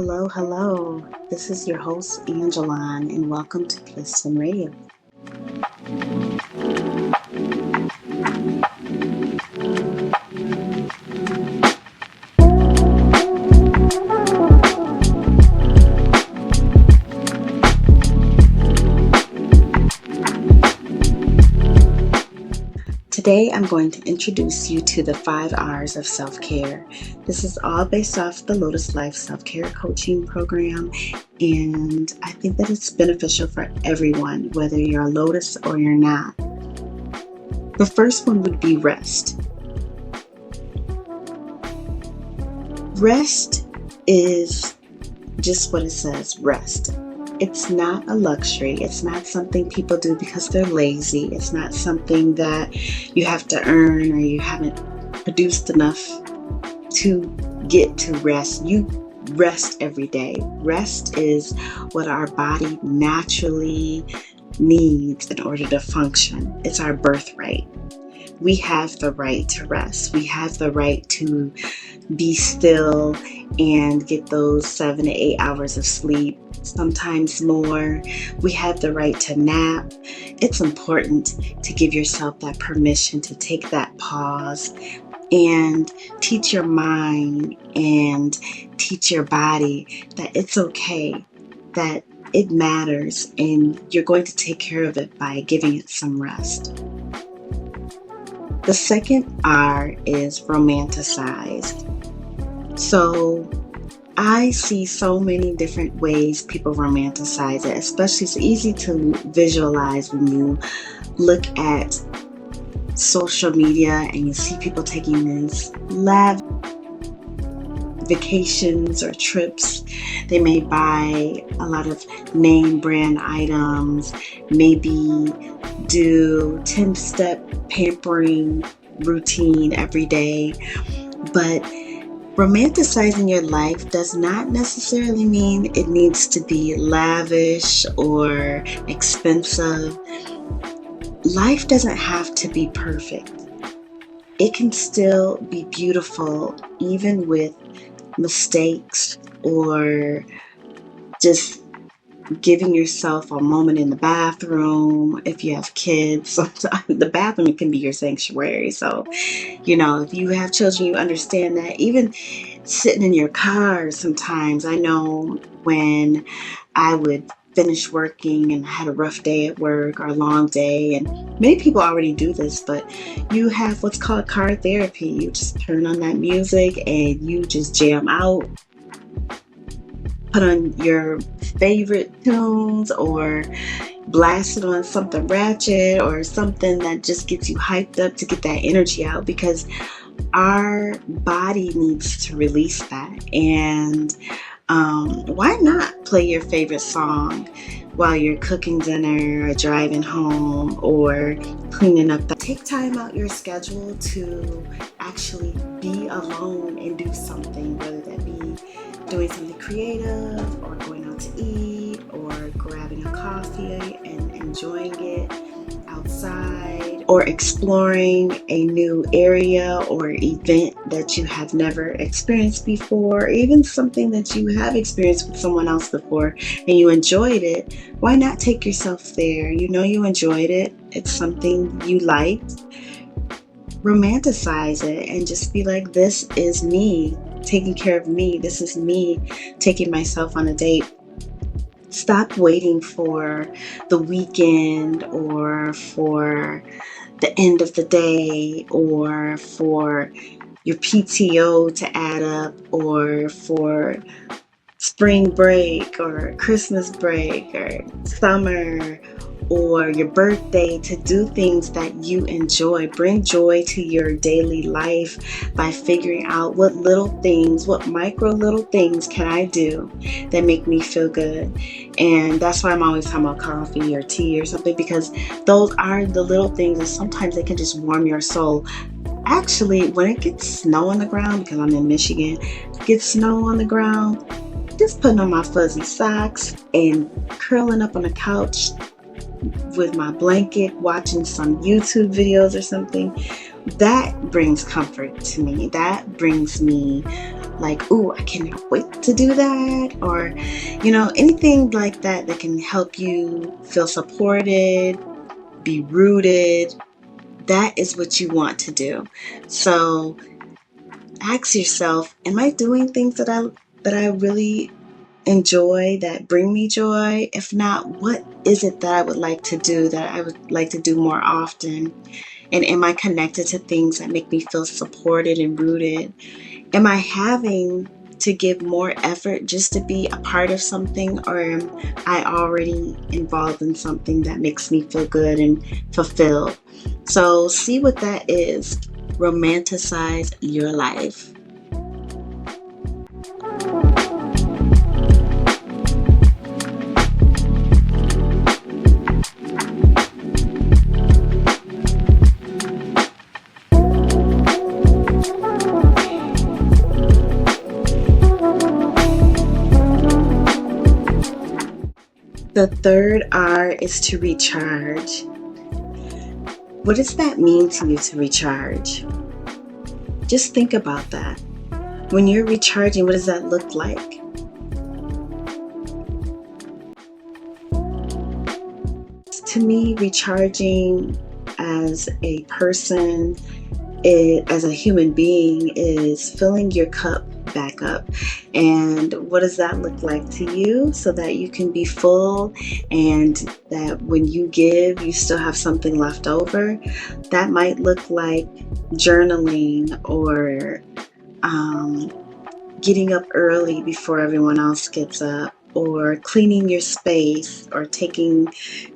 hello, hello. This is your host, Anjalon, and welcome to Listen Radio. Today, I'm going to introduce you to the 5 R's of self-care. This is all based off the Lotus Life Self-Care Coaching Program, and I think that it's beneficial for everyone, whether you're a Lotus or you're not. The first one would be rest. Rest is just what it says, rest. It's not a luxury. It's not something people do because they're lazy. It's not something that you have to earn or you haven't produced enough to get to rest. You rest every day. Rest is what our body naturally needs in order to function. It's our birthright. We have the right to rest. We have the right to be still and get those 7 to 8 hours of sleep, sometimes more. We have the right to nap. It's important to give yourself that permission to take that pause and teach your mind and teach your body that it's okay, that it matters, and you're going to take care of it by giving it some rest. The second R is romanticized. So I see so many different ways people romanticize it, especially it's easy to visualize when you look at social media and you see people taking these lavish vacations or trips. They may buy a lot of name brand items, maybe do 10-step pampering routine every day. But romanticizing your life does not necessarily mean it needs to be lavish or expensive. Life doesn't have to be perfect. It can still be beautiful even with mistakes or just giving yourself a moment in the bathroom. If you have kids, sometimes the bathroom can be your sanctuary. So, if you have children, you understand that. Even sitting in your car sometimes, I know when I would finish working and had a rough day at work or a long day, and many people already do this, but you have what's called car therapy. You just turn on that music and you just jam out. Put on your favorite tunes or blast it on something ratchet or something that just gets you hyped up to get that energy out, because our body needs to release that. And why not play your favorite song while you're cooking dinner or driving home or cleaning up? Take time out your schedule to actually be alone and do something, whether that be doing something creative or going out to eat or grabbing a coffee and enjoying it outside, or exploring a new area or event that you have never experienced before, or even something that you have experienced with someone else before and you enjoyed it. Why not take yourself there? You enjoyed it. It's something you liked. Romanticize it and just be like, this is me taking care of me. This is me taking myself on a date. Stop waiting for the weekend or for the end of the day or for your PTO to add up or for spring break or Christmas break or summer or your birthday to do things that you enjoy. Bring joy to your daily life by figuring out what micro little things can I do that make me feel good. And that's why I'm always talking about coffee or tea or something, because those are the little things and sometimes they can just warm your soul. Actually, when it gets snow on the ground, because I'm in Michigan, gets snow on the ground, just putting on my fuzzy socks and curling up on the couch with my blanket, watching some YouTube videos or something, that brings comfort to me. That brings me like, ooh, I cannot wait to do that, or, anything like that that can help you feel supported, be rooted. That is what you want to do. So ask yourself, am I doing things that I really enjoy, that bring me joy? If not, what is it that I would like to do, that I would like to do more often? And am I connected to things that make me feel supported and rooted? Am I having to give more effort just to be a part of something, or am I already involved in something that makes me feel good and fulfilled? So see what that is. Romanticize your life. The third R is to recharge. What does that mean to you, to recharge? Just think about that. When you're recharging, what does that look like? To me, recharging as a person, as a human being, is filling your cup back up. And what does that look like to you, so that you can be full, and that when you give, you still have something left over? That might look like journaling, or getting up early before everyone else gets up, or cleaning your space, or taking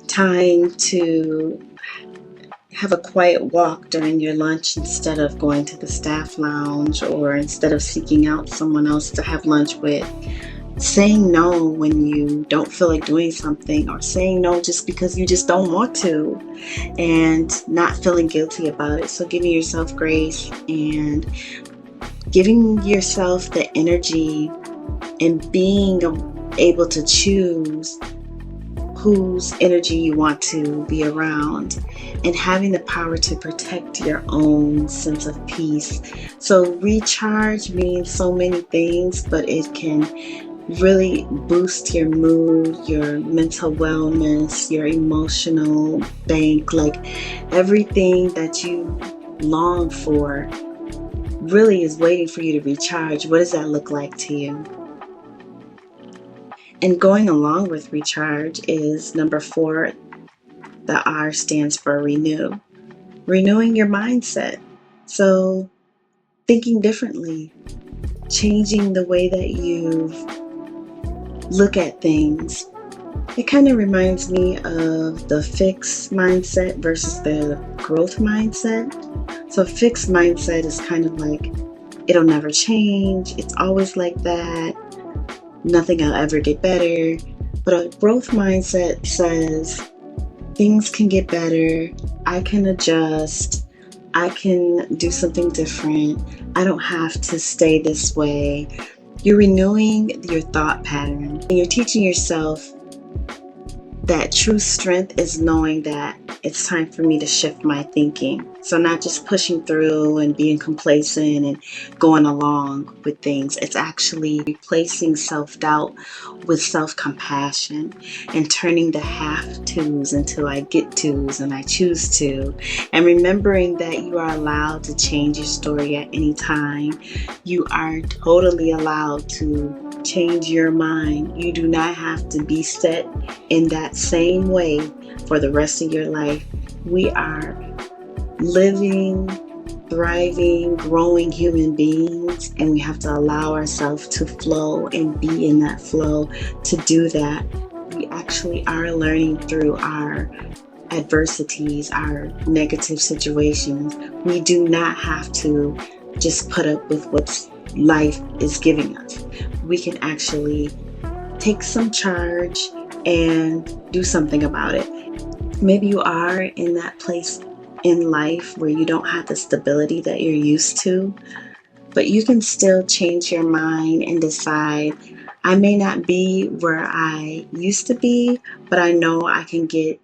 time to have a quiet walk during your lunch instead of going to the staff lounge, or instead of seeking out someone else to have lunch with. Saying no when you don't feel like doing something, or saying no just because you just don't want to, and not feeling guilty about it. So giving yourself grace and giving yourself the energy, and being able to choose whose energy you want to be around, and having the power to protect your own sense of peace. So recharge means so many things, but it can really boost your mood, your mental wellness, your emotional bank, like everything that you long for really is waiting for you to recharge. What does that look like to you? And going along with recharge is number 4. The R stands for renew. Renewing your mindset. So thinking differently, changing the way that you look at things. It kind of reminds me of the fixed mindset versus the growth mindset. So fixed mindset is kind of like, it'll never change, it's always like that, nothing will ever get better. But a growth mindset says, things can get better, I can adjust, I can do something different, I don't have to stay this way. You're renewing your thought pattern, and you're teaching yourself that true strength is knowing that it's time for me to shift my thinking. So not just pushing through and being complacent and going along with things. It's actually replacing self-doubt with self-compassion, and turning the have-tos into I get tos and I choose to. And remembering that you are allowed to change your story at any time. You are totally allowed to change your mind. You do not have to be set in that same way for the rest of your life. We are living, thriving, growing human beings, and we have to allow ourselves to flow and be in that flow. To do that, we actually are learning through our adversities, our negative situations. We do not have to just put up with what life is giving us. We can actually take some charge and do something about it. Maybe you are in that place in life where you don't have the stability that you're used to, but you can still change your mind and decide, I may not be where I used to be, but I know I can get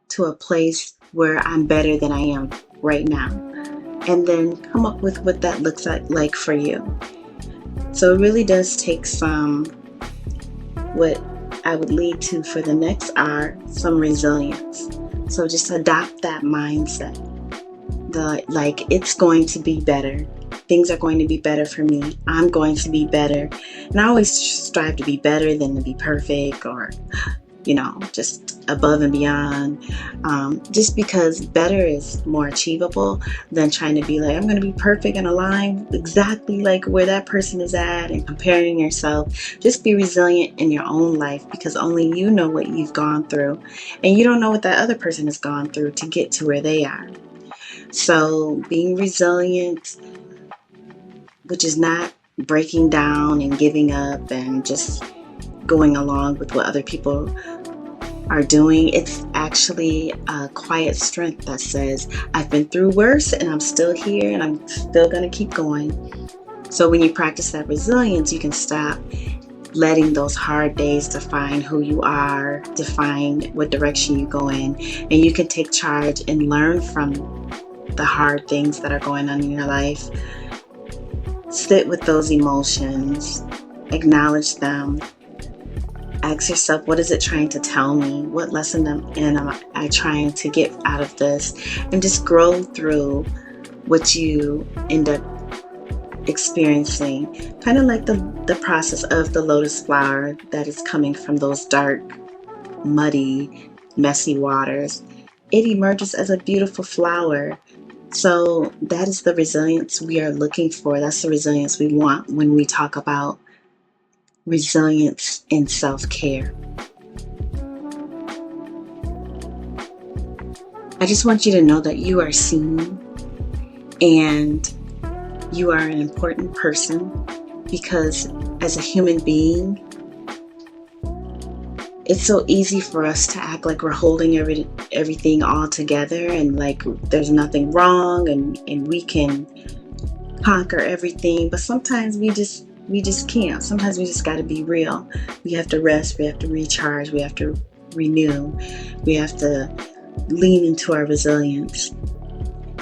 to a place where I'm better than I am right now. And then come up with what that looks like for you. So it really does take what I would lead to for the next R, some resilience. So just adopt that mindset. It's going to be better. Things are going to be better for me. I'm going to be better. And I always strive to be better than to be perfect or, just above and beyond. Just because better is more achievable than trying to be like, I'm going to be perfect and align exactly like where that person is at and comparing yourself. Just be resilient in your own life, because only you know what you've gone through. And you don't know what that other person has gone through to get to where they are. So being resilient, which is not breaking down and giving up and just going along with what other people are doing. It's actually a quiet strength that says, I've been through worse and I'm still here and I'm still going to keep going. So when you practice that resilience, you can stop letting those hard days define who you are, define what direction you go in, and you can take charge and learn from the hard things that are going on in your life. Sit with those emotions, acknowledge them, ask yourself, what is it trying to tell me? What lesson am I trying to get out of this? And just grow through what you end up experiencing. Kind of like the process of the lotus flower that is coming from those dark, muddy, messy waters. It emerges as a beautiful flower. So that is the resilience we are looking for. That's the resilience we want when we talk about resilience in self-care. I just want you to know that you are seen and you are an important person, because as a human being, it's so easy for us to act like we're holding everything all together and like there's nothing wrong and we can conquer everything. But sometimes we just can't. Sometimes we just got to be real. We have to rest. We have to recharge. We have to renew. We have to lean into our resilience.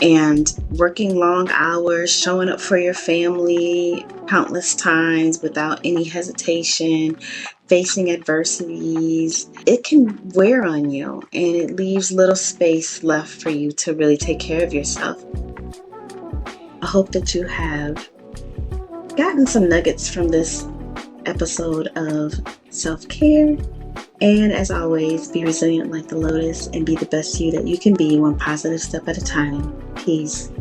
And working long hours, showing up for your family countless times without any hesitation, facing adversities, it can wear on you, and it leaves little space left for you to really take care of yourself. I hope that you have gotten some nuggets from this episode of self-care. And as always, be resilient like the lotus and be the best you that you can be, one positive step at a time. Peace.